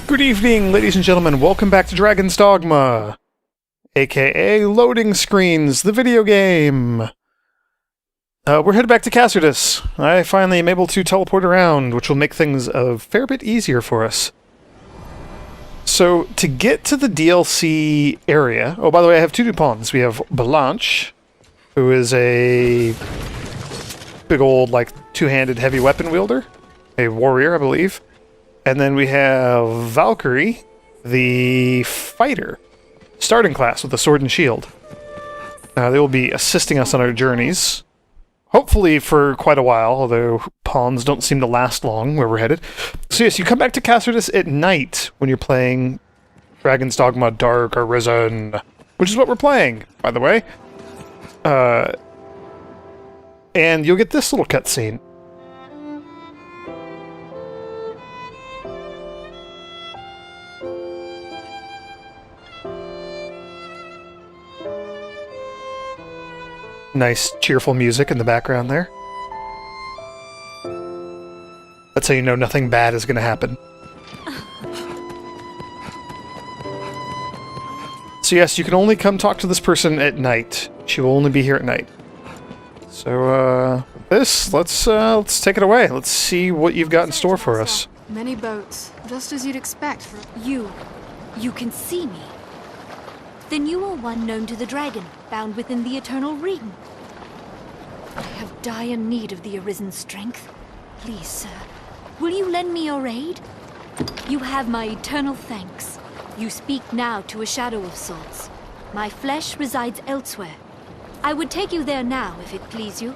Good evening, ladies and gentlemen. Welcome back to Dragon's Dogma, aka Loading Screens, the video game. We're headed back to Cassardus. I finally am able to teleport around, which will make things a fair bit easier for us. So, to get to the DLC area... Oh, by the way, I have two new pawns. We have Blanche, who is a big old, like, two-handed heavy weapon wielder. A warrior, I believe. And then we have Valkyrie, the fighter, starting class with a sword and shield. They will be assisting us on our journeys, hopefully for quite a while, although pawns don't seem to last long where we're headed. So yes, you come back to Cassardus at night when you're playing Dragon's Dogma Dark Arisen, which is what we're playing, by the way. And you'll get this little cutscene. Nice, cheerful music in the background there. That's how you know nothing bad is going to happen. So yes, you can only come talk to this person at night. She will only be here at night. So, let's take it away. Let's see what you've got in store for us. Many boats, just as you'd expect for... You can see me. Then you are one known to the dragon, bound within the eternal ring. I have dire need of the Arisen's strength. Please, sir, will you lend me your aid? You have my eternal thanks. You speak now to a shadow of sorts. My flesh resides elsewhere. I would take you there now, if it please you.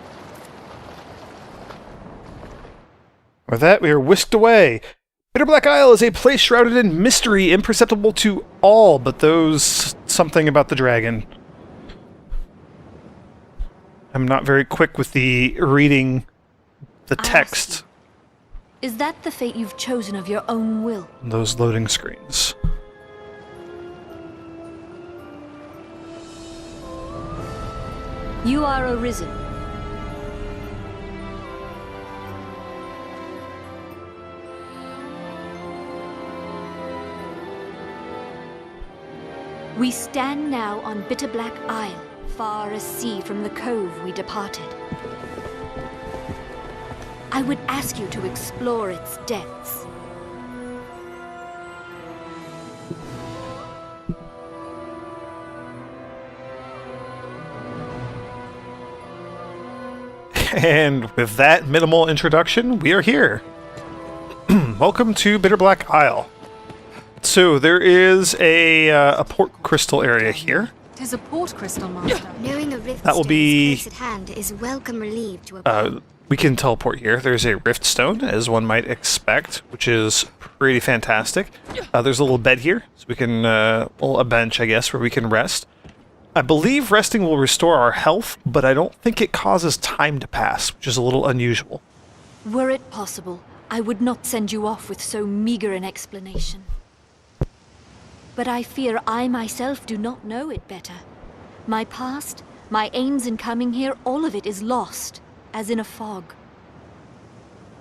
With that, we are whisked away. Bitterblack Isle is a place shrouded in mystery, imperceptible to all but those something about the dragon. I'm not very quick with the reading the text. Is that the fate you've chosen of your own will? Those loading screens. You are arisen. We stand now on Bitterblack Isle, far as sea from the cove we departed. I would ask you to explore its depths. And with that minimal introduction, we are here. Welcome to Bitterblack Isle. So there is a port crystal area here. Tis a port crystal, master. Knowing a rift That will be close at hand is welcome relief to a we can teleport here. There's a rift stone, as one might expect, which is pretty fantastic. There's a little bed here, so we can a bench, I guess, where we can rest. I believe resting will restore our health, but I don't think it causes time to pass, which is a little unusual. Were it possible, I would not send you off with so meager an explanation. But I fear I myself do not know it better. My past, my aims in coming here, all of it is lost, as in a fog.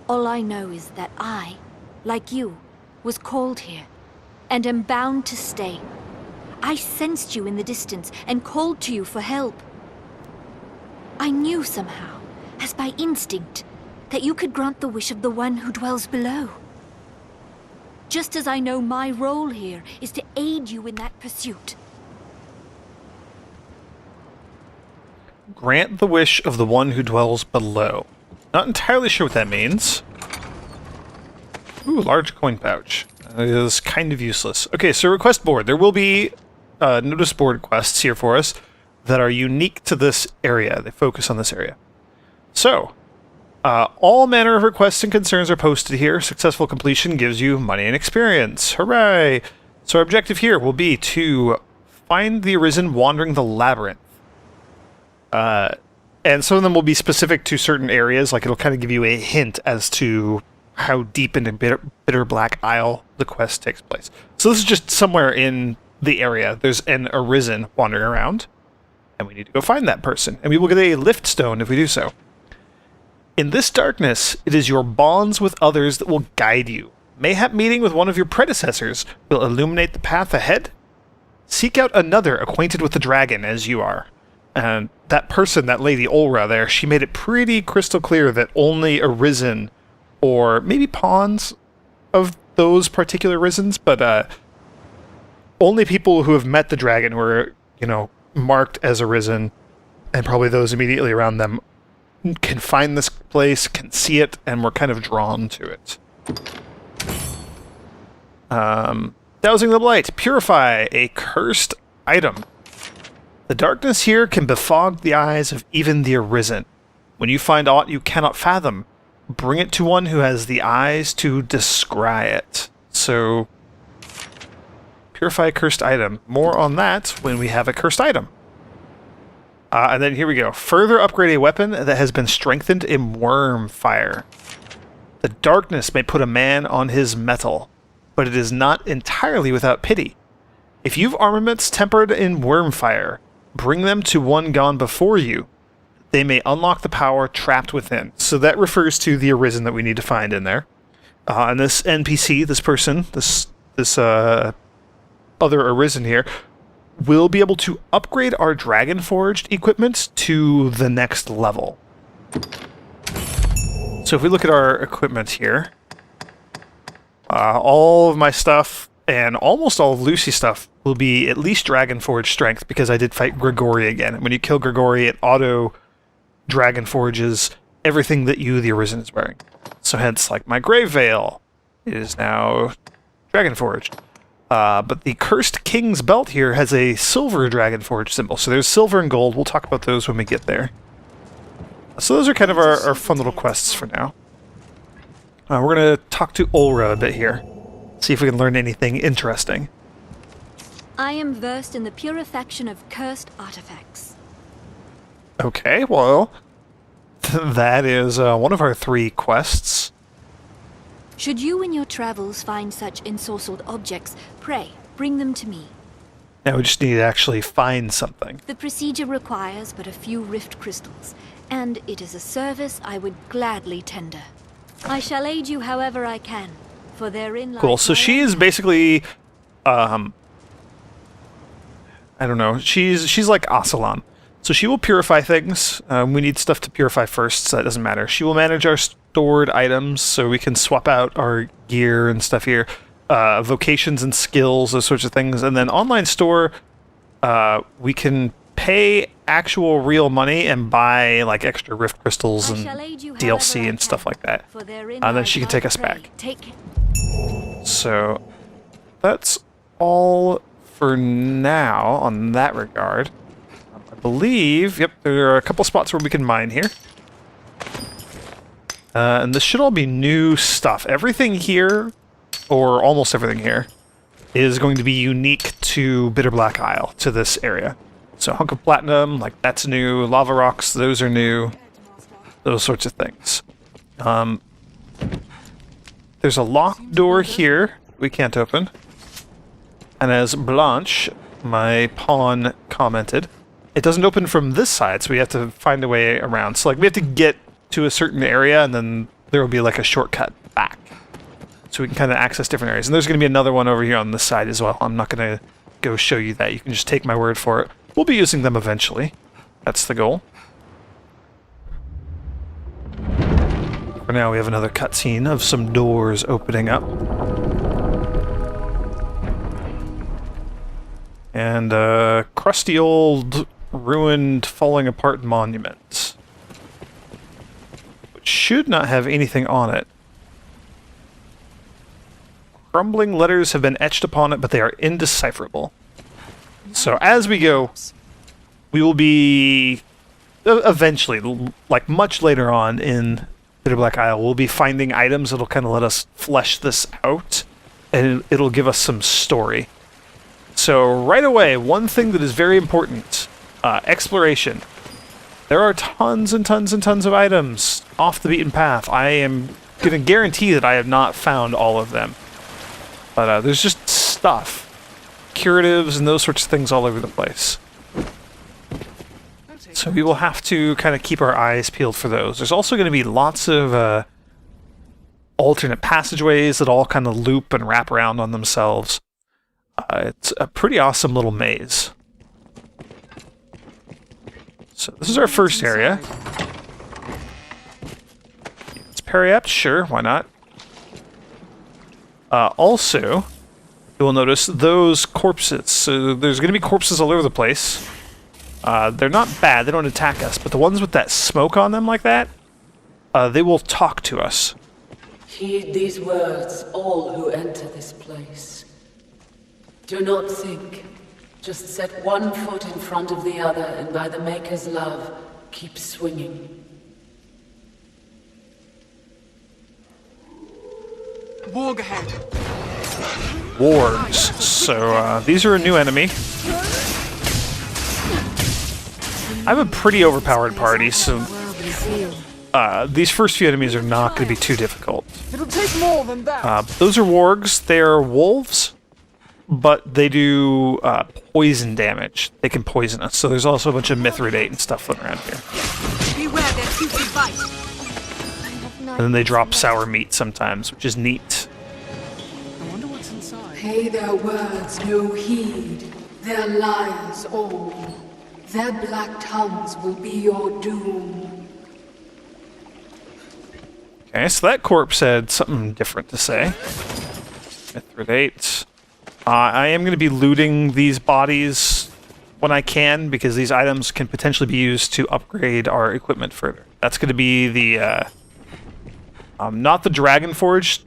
All I know is that I, like you, was called here, and am bound to stay. I sensed you in the distance, and called to you for help. I knew somehow, as by instinct, that you could grant the wish of the one who dwells below. Just as I know my role here is to aid you in that pursuit. Grant the wish of the one who dwells below. Not entirely sure what that means. Ooh, large coin pouch. That is kind of useless. Okay, so request board. There will be notice board quests here for us that are unique to this area. They focus on this area. So, all manner of requests and concerns are posted here. Successful completion gives you money and experience. Hooray! So our objective here will be to find the Arisen wandering the labyrinth. And some of them will be specific to certain areas, like it'll kind of give you a hint as to how deep into Bitterblack Isle the quest takes place. So this is just somewhere in the area. There's an Arisen wandering around, and we need to go find that person. And we will get a lift stone if we do so. In this darkness, it is your bonds with others that will guide you. mayhap meeting with one of your predecessors will illuminate the path ahead. Seek out another acquainted with the dragon as you are. And that person, that lady Olra there, she made it pretty crystal clear that only Arisen, or maybe pawns of those particular Arisens, but only people who have met the dragon were, marked as Arisen, and probably those immediately around them can find this place, can see it, and were kind of drawn to it. Dousing the Blight. Purify a cursed item. The darkness here can befog the eyes of even the Arisen. When you find aught you cannot fathom, bring it to one who has the eyes to descry it. So, purify a cursed item. More on that when we have a cursed item. And then here we go. Further upgrade a weapon that has been strengthened in worm fire. The darkness may put a man on his mettle, but it is not entirely without pity. If you've armaments tempered in worm fire, bring them to one gone before you. They may unlock the power trapped within. So that refers to the Arisen that we need to find in there. And this NPC, this person, this other Arisen here, will be able to upgrade our Dragon Forged equipment to the next level. So if we look at our equipment here, all of my stuff and almost all of Lucy's stuff will be at least Dragon Forge strength because I did fight Grigori again. And when you kill Grigori, it auto Dragon Forges everything that you, the Arisen, is wearing. So hence, like my Grave Veil is now Dragon Forged. But the Cursed King's Belt here has a silver Dragon Forge symbol. So there's silver and gold. We'll talk about those when we get there. So those are kind of our fun little quests for now. We're going to talk to Olra a bit here. See if we can learn anything interesting. I am versed in the purification of cursed artifacts. Okay, well, that is one of our 3 quests. Should you in your travels find such ensorcelled objects, pray, bring them to me. Now we just need to actually find something. The procedure requires but a few rift crystals, and it is a service I would gladly tender. I shall aid you however I can, for therein lies... Cool, so she is basically, I don't know, she's like Asalan. So she will purify things. We need stuff to purify first, so that doesn't matter. She will manage our stored items, so we can swap out our gear and stuff here. Vocations and skills, those sorts of things. And then online store, we can pay actual real money and buy like extra rift crystals and DLC and stuff like that. And then she can take us back. So that's all for now on that regard. I believe, yep, there are a couple spots where we can mine here. And this should all be new stuff. Everything here, or almost everything here, is going to be unique to Bitterblack Isle, to this area. So hunk of platinum, like that's new. Lava rocks, those are new. Those sorts of things. There's a locked door here we can't open. And as Blanche, my pawn, commented, it doesn't open from this side, so we have to find a way around. So like we have to get to a certain area, and then there will be like a shortcut back. So we can kind of access different areas. And there's going to be another one over here on this side as well. I'm not going to go show you that. You can just take my word for it. We'll be using them eventually. That's the goal. For now, we have another cutscene of some doors opening up. And a crusty old, ruined, falling apart monument. Which should not have anything on it. Crumbling letters have been etched upon it, but they are indecipherable. So as we go, we will be eventually, like much later on in Bitterblack Isle, we'll be finding items that'll kind of let us flesh this out, and it'll give us some story. So right away, one thing that is very important, exploration. There are tons and tons and tons of items off the beaten path. I am going to guarantee that I have not found all of them. But there's just stuff. Curatives and those sorts of things all over the place. So we will have to kind of keep our eyes peeled for those. There's also going to be lots of alternate passageways that all kind of loop and wrap around on themselves. It's a pretty awesome little maze. So this is our first area. Let's parry up, sure, why not? Also, you will notice those corpses. So there's going to be corpses all over the place. They're not bad, they don't attack us, but the ones with that smoke on them like that, they will talk to us. Heed these words, all who enter this place. Do not think. Just set one foot in front of the other, and by the Maker's love, keep swinging. Warg ahead. Wargs. So, these are a new enemy. I have a pretty overpowered party, so these first few enemies are not going to be too difficult. It'll take more than that. Those are wargs. They are wolves, but they do poison damage. They can poison us. So there's also a bunch of mithridate and stuff floating around here. Beware their toothy bite. And then they drop sour meat sometimes, which is neat. I wonder what's inside. Pay their words no heed. Their liars all. Their black tongues will be your doom. Okay, so that corpse had something different to say. Mithridate. I am going to be looting these bodies when I can, because these items can potentially be used to upgrade our equipment further. That's going to be the, not the Dragon Forge,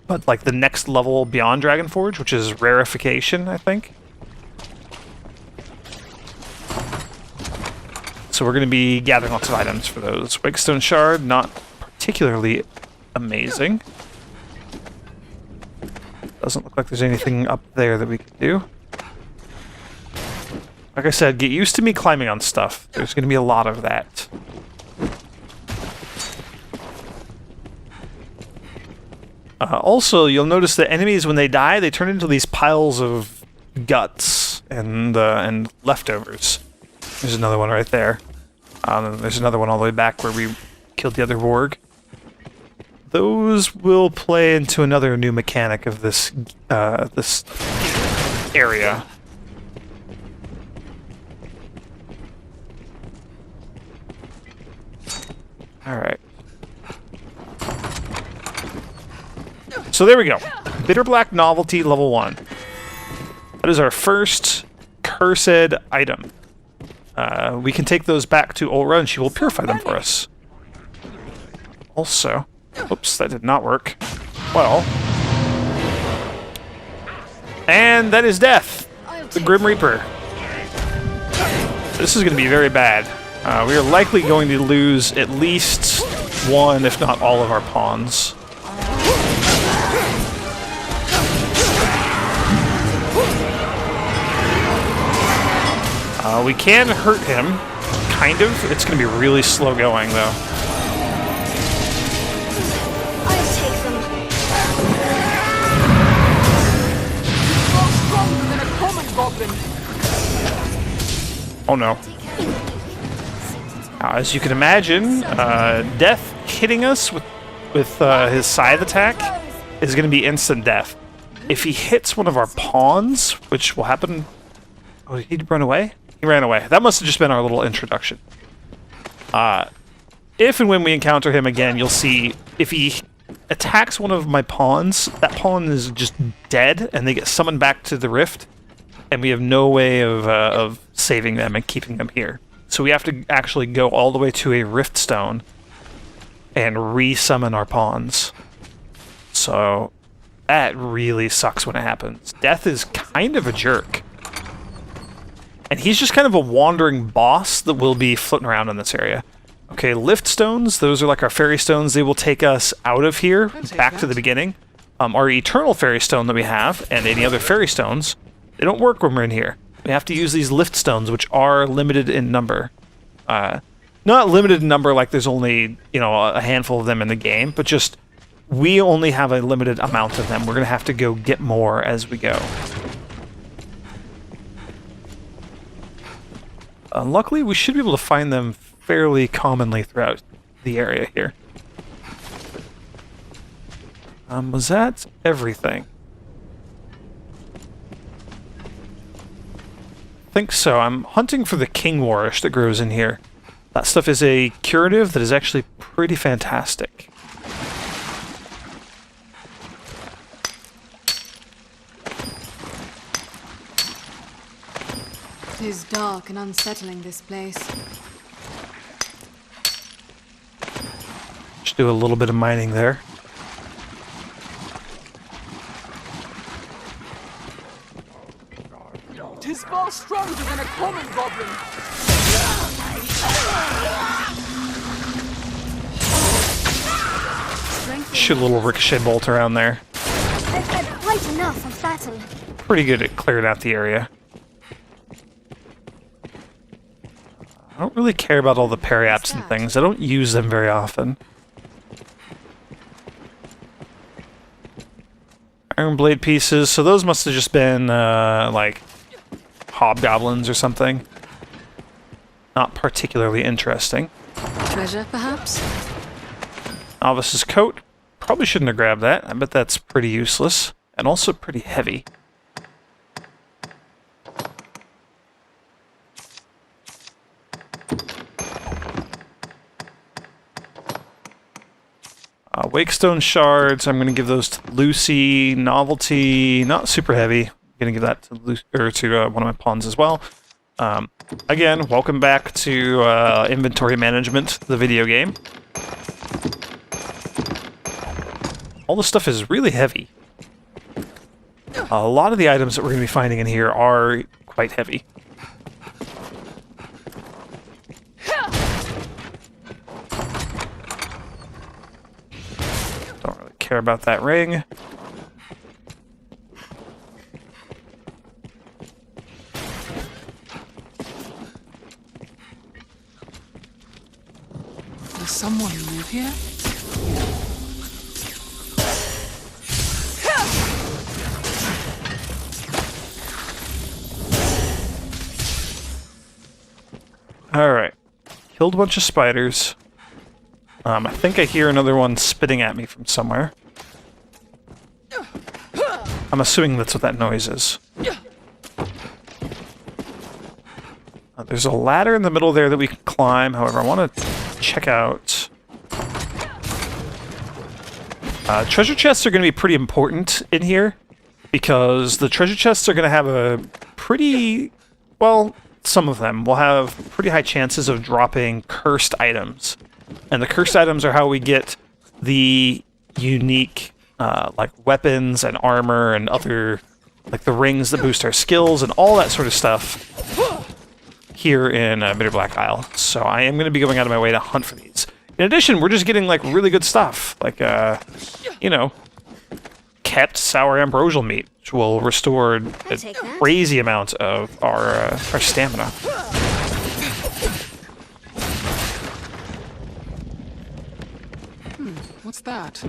but like the next level beyond Dragon Forge, which is rarefication, I think. So we're going to be gathering lots of items for those. Wakestone Shard, not particularly amazing. Doesn't look like there's anything up there that we could do. Like I said, get used to me climbing on stuff. There's going to be a lot of that. Also, you'll notice that enemies, when they die, they turn into these piles of guts and leftovers. There's another one right there. There's another one all the way back where we killed the other warg. Those will play into another new mechanic of this this area. All right. So there we go. Bitterblack Novelty Level 1. That is our first cursed item. We can take those back to Ulra and she will purify them for us. Also, oops, that did not work. Well, and that is death. The Grim Reaper. This is going to be very bad. We are likely going to lose at least one, if not all, of our pawns. We can hurt him, kind of. It's going to be really slow going, though. I'll take them. Stronger than a common goblin. Oh no. Now, as you can imagine, death hitting us with his scythe attack is going to be instant death. If he hits one of our pawns, which will happen... Oh, did he run away? He ran away. That must have just been our little introduction. If and when we encounter him again, you'll see if he attacks one of my pawns, that pawn is just dead, and they get summoned back to the rift, and we have no way of saving them and keeping them here. So we have to actually go all the way to a rift stone and re-summon our pawns. So that really sucks when it happens. Death is kind of a jerk. And he's just kind of a wandering boss that will be floating around in this area. Okay, lift stones, those are like our fairy stones. They will take us out of here, back to the beginning. Our eternal fairy stone that we have, and any other fairy stones, they don't work when we're in here. We have to use these lift stones, which are limited in number. Not limited in number like there's only, you know, a handful of them in the game, but just we only have a limited amount of them. We're going to have to go get more as we go. Luckily, we should be able to find them fairly commonly throughout the area here. Was that everything? I think so. I'm hunting for the king warish that grows in here. That stuff is a curative that is actually pretty fantastic. It is dark and unsettling, this place. Just do a little bit of mining there. It is far stronger than a common goblin. Shoot a little ricochet bolt around there. I've had quite enough of battle. Pretty good at clearing out the area. I don't really care about all the parry-apps and things. I don't use them very often. Iron blade pieces, so those must have just been, like, hobgoblins or something. Not particularly interesting. Treasure, perhaps? Novice's coat. Probably shouldn't have grabbed that. I bet that's pretty useless. And also pretty heavy. Wakestone shards, I'm going to give those to Lucy. Novelty, not super heavy. I'm going to give that to Lucy, or to one of my pawns as well. Again, welcome back to inventory management, the video game. All the stuff is really heavy. A lot of the items that we're going to be finding in here are quite heavy. Don't really care about that ring. Does someone live here? Alright. Killed a bunch of spiders. I think I hear another one spitting at me from somewhere. I'm assuming that's what that noise is. There's a ladder in the middle there that we can climb. However, I want to check out... treasure chests are going to be pretty important in here, because the treasure chests are going to have a pretty... well, some of them will have pretty high chances of dropping cursed items. And the cursed items are how we get the unique, like, weapons and armor and other... like the rings that boost our skills and all that sort of stuff here in Bitterblack Isle. So I am going to be going out of my way to hunt for these. In addition, we're just getting, like, really good stuff. Like, you know, kept sour ambrosial meat, which will restore a crazy amount of our stamina. What's that?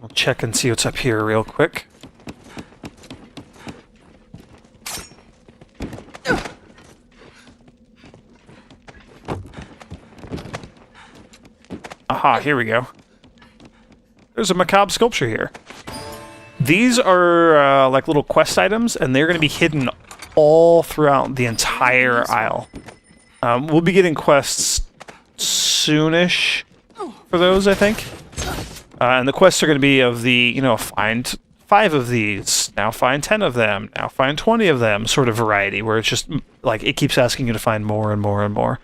I'll check and see what's up here real quick. Aha, here we go. There's a macabre sculpture here. These are like little quest items, and they're going to be hidden all throughout the entire isle. We'll be getting quests soonish for those, I think. And the quests are going to be of the, you know, find 5 of these, now find 10 of them, now find 20 of them sort of variety, where it's just, like, it keeps asking you to find more and more and more.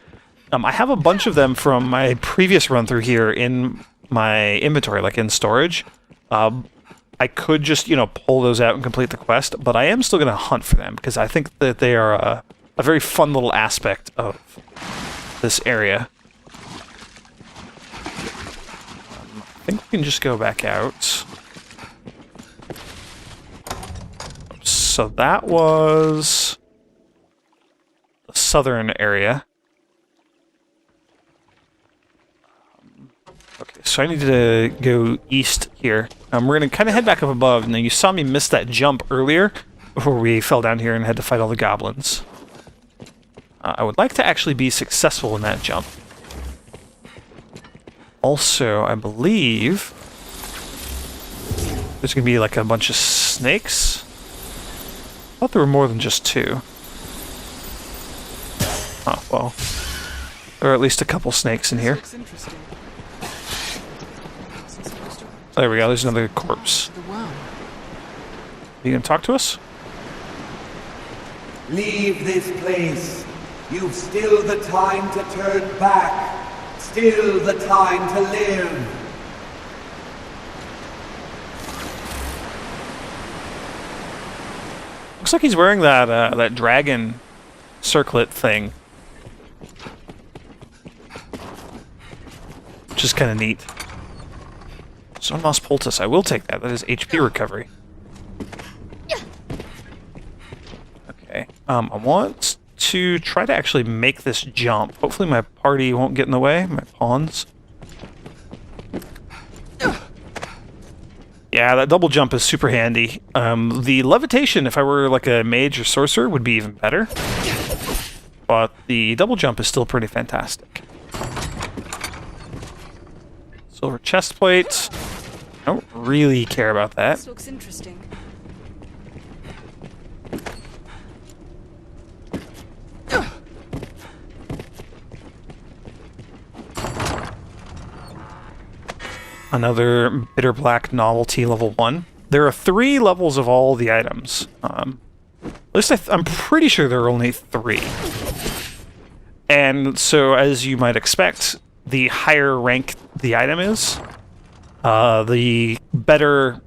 I have a bunch of them from my previous run-through here in my inventory, like in storage. I could just, you know, pull those out and complete the quest, but I am still going to hunt for them, because I think that they are a very fun little aspect of this area. I think we can just go back out. So that was the southern area. Okay, so I need to go east here. We're going to kind of head back up above. Now, you saw me miss that jump earlier before we fell down here and had to fight all the goblins. I would like to actually be successful in that jump. Also, I believe there's gonna be like a bunch of snakes. I thought there were more than just 2. Oh, well. There are at least a couple snakes in here. Looks interesting. There we go, there's another corpse. The worm. You gonna talk to us? Leave this place. You've still the time to turn back. Still the time to live. Looks like he's wearing that that dragon circlet thing. Which is kind of neat. Sonmos Poultice, I will take that. That is HP recovery. Okay. I want to try to actually make this jump. Hopefully my party won't get in the way, my pawns. Yeah, that double jump is super handy. The levitation, if I were like a mage or sorcerer, would be even better. But the double jump is still pretty fantastic. Silver chest plate. I don't really care about that. This looks interesting. Another Bitterblack novelty level 1. There are 3 levels of all the items. At least I'm pretty sure there are only 3. And so, as you might expect, the higher rank the item is, the better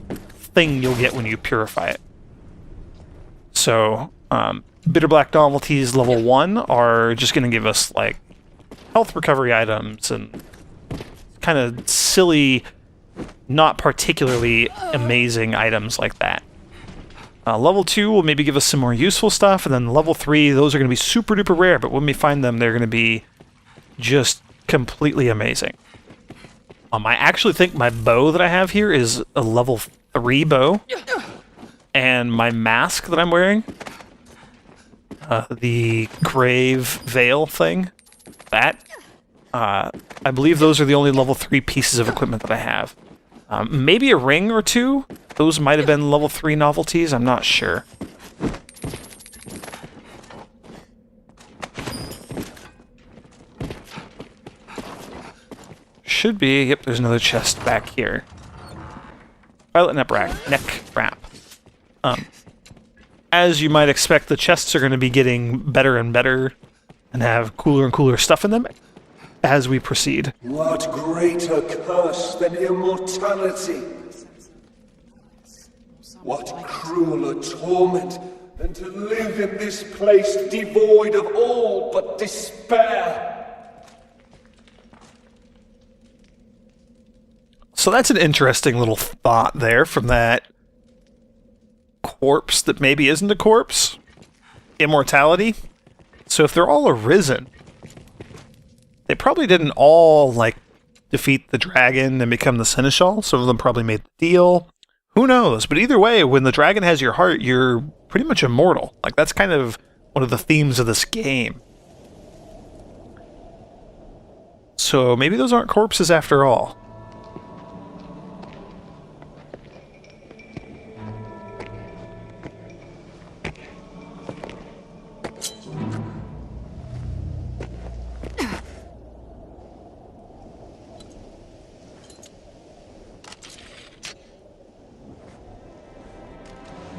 thing you'll get when you purify it. So, Bitterblack novelties level 1 are just going to give us, like, health recovery items and kind of silly, not particularly amazing items like that. Level 2 will maybe give us some more useful stuff, and then level 3, those are going to be super duper rare, but when we find them, they're going to be just completely amazing. I actually think my bow that I have here is a level 3 bow, and my mask that I'm wearing, the grave veil thing, that, I believe those are the only level 3 pieces of equipment that I have. Maybe a ring or 2. Those might have been level 3 novelties, I'm not sure. Should be, yep, there's another chest back here. Violet neck wrap. As you might expect, the chests are going to be getting better and better and have cooler and cooler stuff in them as we proceed. What greater curse than immortality? What crueler torment than to live in this place devoid of all but despair? So that's an interesting little thought there from that corpse that maybe isn't a corpse. Immortality. So if they're all arisen, they probably didn't all, like, defeat the dragon and become the seneschal. Some of them probably made the deal. Who knows? But either way, when the dragon has your heart, you're pretty much immortal. Like, that's kind of one of the themes of this game. So maybe those aren't corpses after all.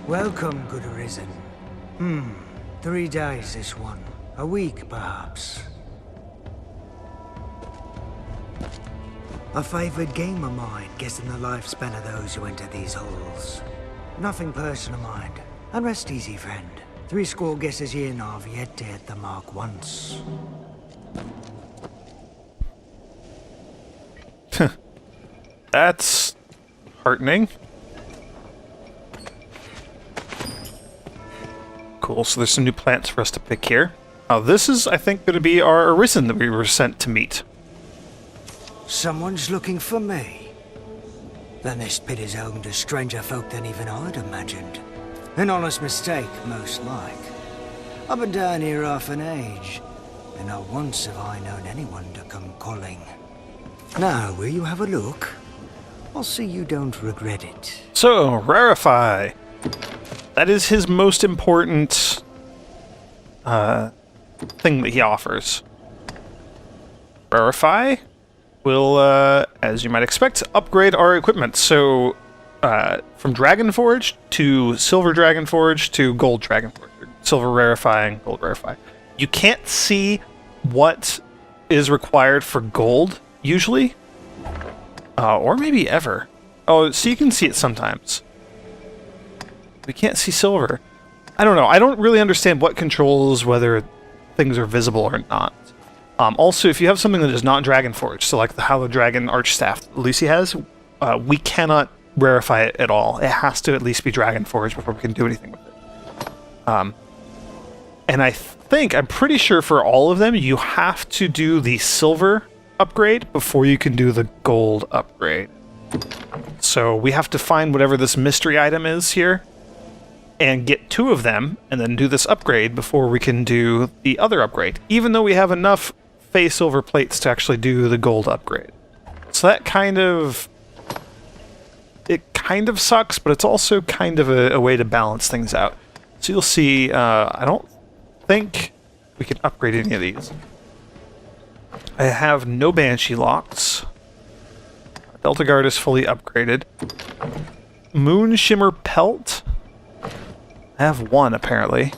Welcome, Good Arisen. 3 days this one. A week, perhaps. A favoured game of mine, guessing the lifespan of those who enter these halls. Nothing personal, mind. And rest easy, friend. 70 guesses here now have yet to hit the mark once. That's heartening. Cool, so there's some new plants for us to pick here. This is, I think, going to be our Arisen that we were sent to meet. Someone's looking for me. Then this pit is home to stranger folk than even I'd imagined. An honest mistake, most like. I've been down here half an age, and not once have I known anyone to come calling. Now, will you have a look? I'll see you don't regret it. So, Rarefy. That is his most important thing that he offers. Rarefy will, as you might expect, upgrade our equipment. So, from Dragonforge to Silver Dragonforge to Gold Dragonforge. Silver Rarefy and Gold Rarefy. You can't see what is required for Gold, usually. Or maybe ever. Oh, so you can see it sometimes. We can't see Silver. I don't know. I don't really understand what controls whether things are visible or not. Also, if you have something that is not Dragonforged, so like the Hallowed Dragon Archstaff that Lucy has, we cannot rarefy it at all. It has to at least be Dragonforged before we can do anything with it. And I'm pretty sure for all of them, you have to do the Silver upgrade before you can do the Gold upgrade. So we have to find whatever this mystery item is here, and get 2 of them, and then do this upgrade before we can do the other upgrade, even though we have enough Fey Silver plates to actually do the Gold upgrade. So that kind of sucks, but it's also kind of a way to balance things out. So you'll see, I don't think we can upgrade any of these. I have no Banshee locks. Delta Guard is fully upgraded. Moon Shimmer Pelt. I have 1, apparently.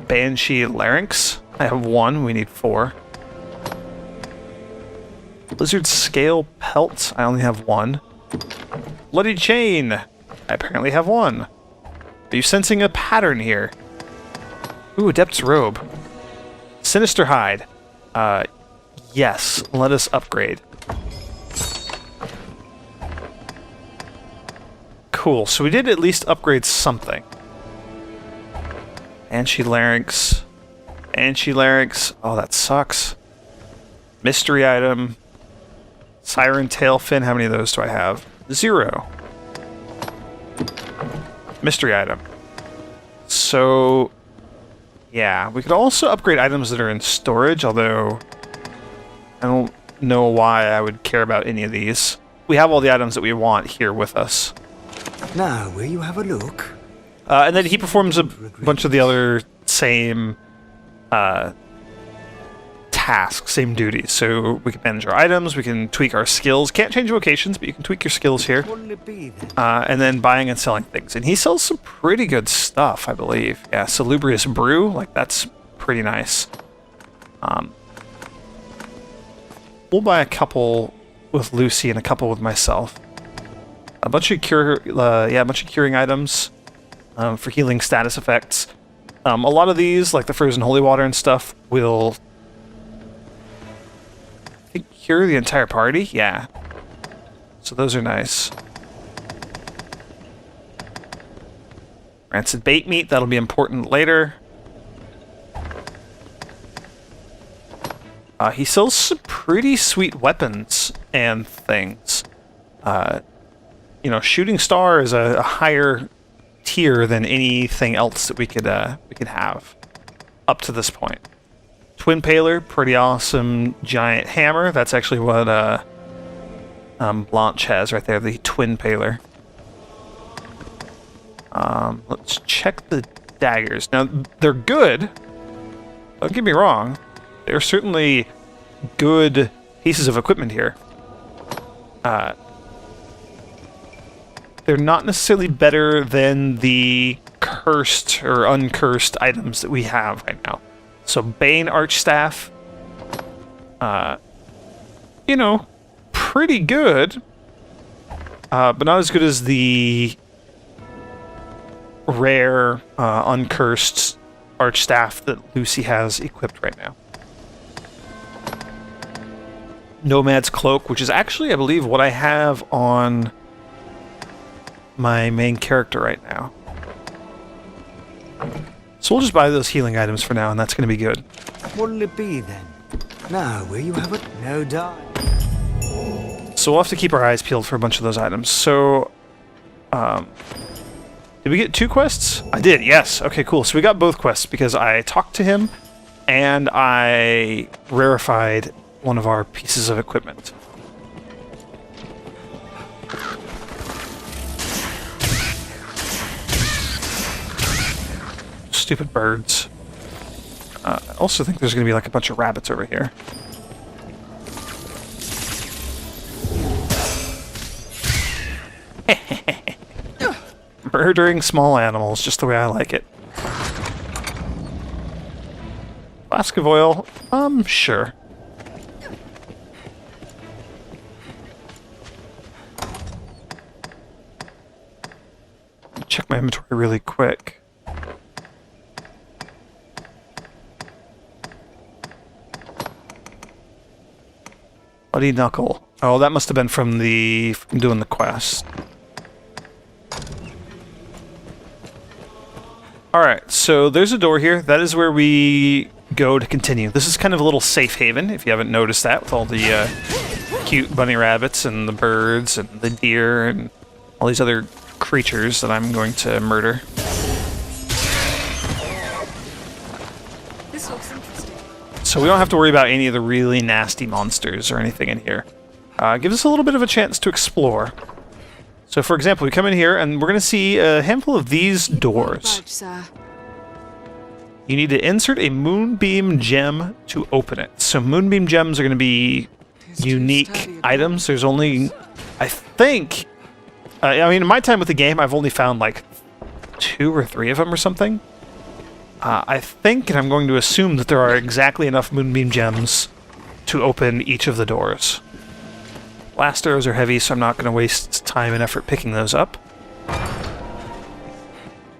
Banshee Larynx. I have 1. We need 4. Lizard Scale Pelt. I only have 1. Bloody Chain. I apparently have 1. Are you sensing a pattern here? Ooh, Adept's Robe. Sinister Hide. Yes. Let us upgrade. Cool, so we did at least upgrade something. Banshee Larynx. Banshee Larynx. Oh, that sucks. Mystery item. Siren Tail Fin. How many of those do I have? 0. Mystery item. So, yeah. We could also upgrade items that are in storage, although I don't know why I would care about any of these. We have all the items that we want here with us. Now, will you have a look? And then he performs a bunch of the other same tasks, same duties. So we can manage our items, we can tweak our skills. Can't change vocations, but you can tweak your skills here. What'll it be then? And then buying and selling things. And he sells some pretty good stuff, I believe. Yeah, Salubrious Brew, like that's pretty nice. We'll buy a couple with Lucy and a couple with myself. A bunch of curing items for healing status effects. A lot of these, like the frozen holy water and stuff, will cure the entire party. Yeah, so those are nice. Rancid bait meat, that'll be important later. He sells some pretty sweet weapons and things. You know, Shooting Star is a higher tier than anything else that we could have up to this point. Twin Paler, pretty awesome giant hammer. That's actually what Blanche has right there, the Twin Paler. Let's check the daggers. Now, they're good. Don't get me wrong. They're certainly good pieces of equipment here. They're not necessarily better than the cursed or uncursed items that we have right now. So Bane Archstaff, you know, pretty good, but not as good as the rare uncursed Archstaff that Lucy has equipped right now. Nomad's Cloak, which is actually, I believe, what I have on my main character right now. So we'll just buy those healing items for now, and that's going to be good. What'll it be then? Now, will you have it? No die. So we'll have to keep our eyes peeled for a bunch of those items. So, did we get 2 quests? I did, yes. Okay, cool. So we got both quests because I talked to him and I rarefied one of our pieces of equipment. Stupid birds. I also think there's going to be like a bunch of rabbits over here. Murdering small animals, just the way I like it. Flask of oil? Sure. Check my inventory really quick. Bloody knuckle. Oh, that must have been from doing the quest. Alright, so there's a door here. That is where we go to continue. This is kind of a little safe haven, if you haven't noticed that, with all the cute bunny rabbits and the birds and the deer and all these other creatures that I'm going to murder. This looks interesting. So we don't have to worry about any of the really nasty monsters or anything in here. Gives us a little bit of a chance to explore. So, for example, we come in here and we're going to see a handful of these doors. Badge, sir. You need to insert a moonbeam gem to open it. So moonbeam gems are going to be unique items. There's only, I think, I mean, in my time with the game, I've only found like 2 or 3 of them or something. I think, and I'm going to assume that there are exactly enough moonbeam gems to open each of the doors. Blast arrows are heavy, so I'm not going to waste time and effort picking those up.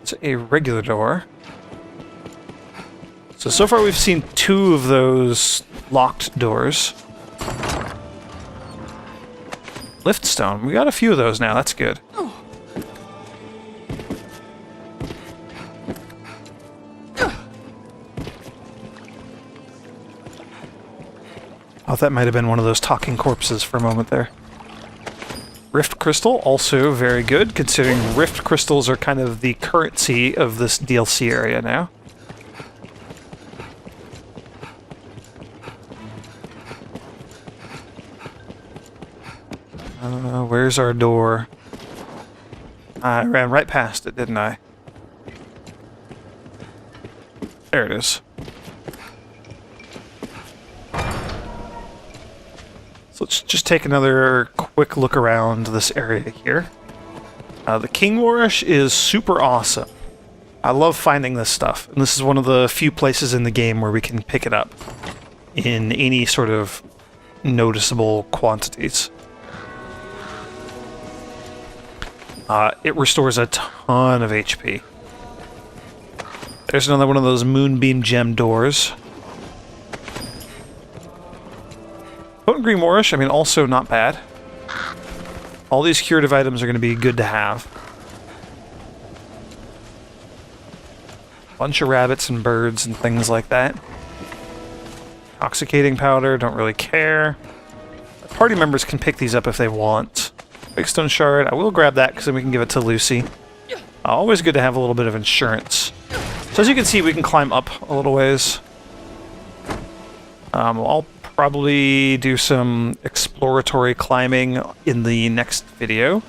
It's a regular door. So far we've seen 2 of those locked doors. Lift stone. We got a few of those now, that's good. Oh, that might have been one of those talking corpses for a moment there. Rift crystal, also very good, considering rift crystals are kind of the currency of this DLC area now. Where's our door? I ran right past it, didn't I? There it is. So let's just take another quick look around this area here. The King Warish is super awesome. I love finding this stuff, and this is one of the few places in the game where we can pick it up in any sort of noticeable quantities. It restores a ton of HP. There's another one of those moonbeam gem doors. Potent Green Warish, I mean, also not bad. All these curative items are going to be good to have. Bunch of rabbits and birds and things like that. Intoxicating powder, don't really care. Party members can pick these up if they want. Big stone shard, I will grab that because then we can give it to Lucy. Always good to have a little bit of insurance. So as you can see, we can climb up a little ways. I'll probably do some exploratory climbing in the next video.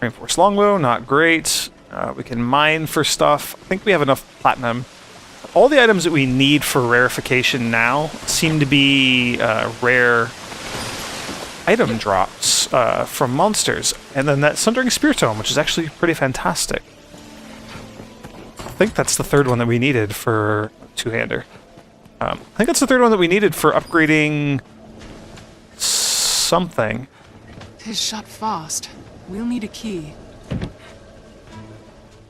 Reinforced longbow, not great. We can mine for stuff. I think we have enough platinum. All the items that we need for rarefication now seem to be rare item drops from monsters. And then that Sundering Spear Tome, which is actually pretty fantastic. I think that's the 3rd one that we needed for two-hander. I think that's the 3rd one that we needed for upgrading something. Tis shut fast. We'll need a key.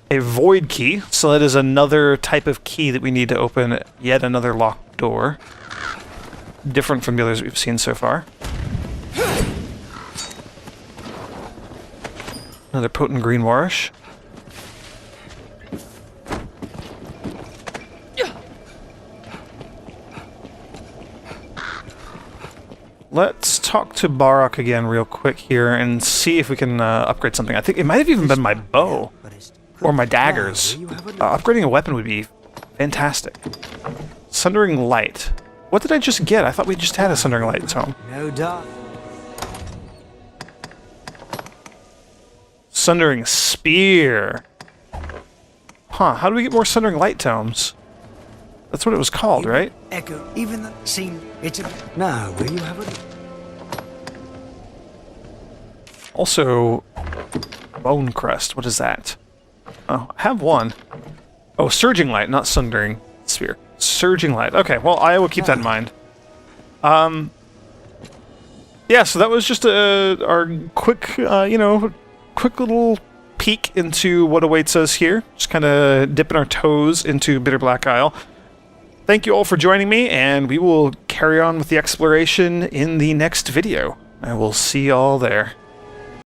A void key, so that is another type of key that we need to open yet another locked door. Different from the others we've seen so far. Another potent green warish. Let's talk to Barroch again real quick here and see if we can upgrade something. I think it might have even been my bow. Or my daggers. Upgrading a weapon would be Fantastic. Sundering Light. What did I just get? I thought we just had a Sundering Light tome. No dark. Sundering Spear. Huh, how do we get more Sundering Light tomes? That's what it was called, right? Echo, even the scene. It's a. No, will you have a. Also, Bone Crest. What is that? Oh, I have one. Oh, Surging Light, not Sundering Spear. Surging Light. Okay, well, I will keep that in mind. Yeah, so that was just our quick, quick little peek into what awaits us here. Just kind of dipping our toes into Bitterblack Isle. Thank you all for joining me, and we will carry on with the exploration in the next video. I will see you all there.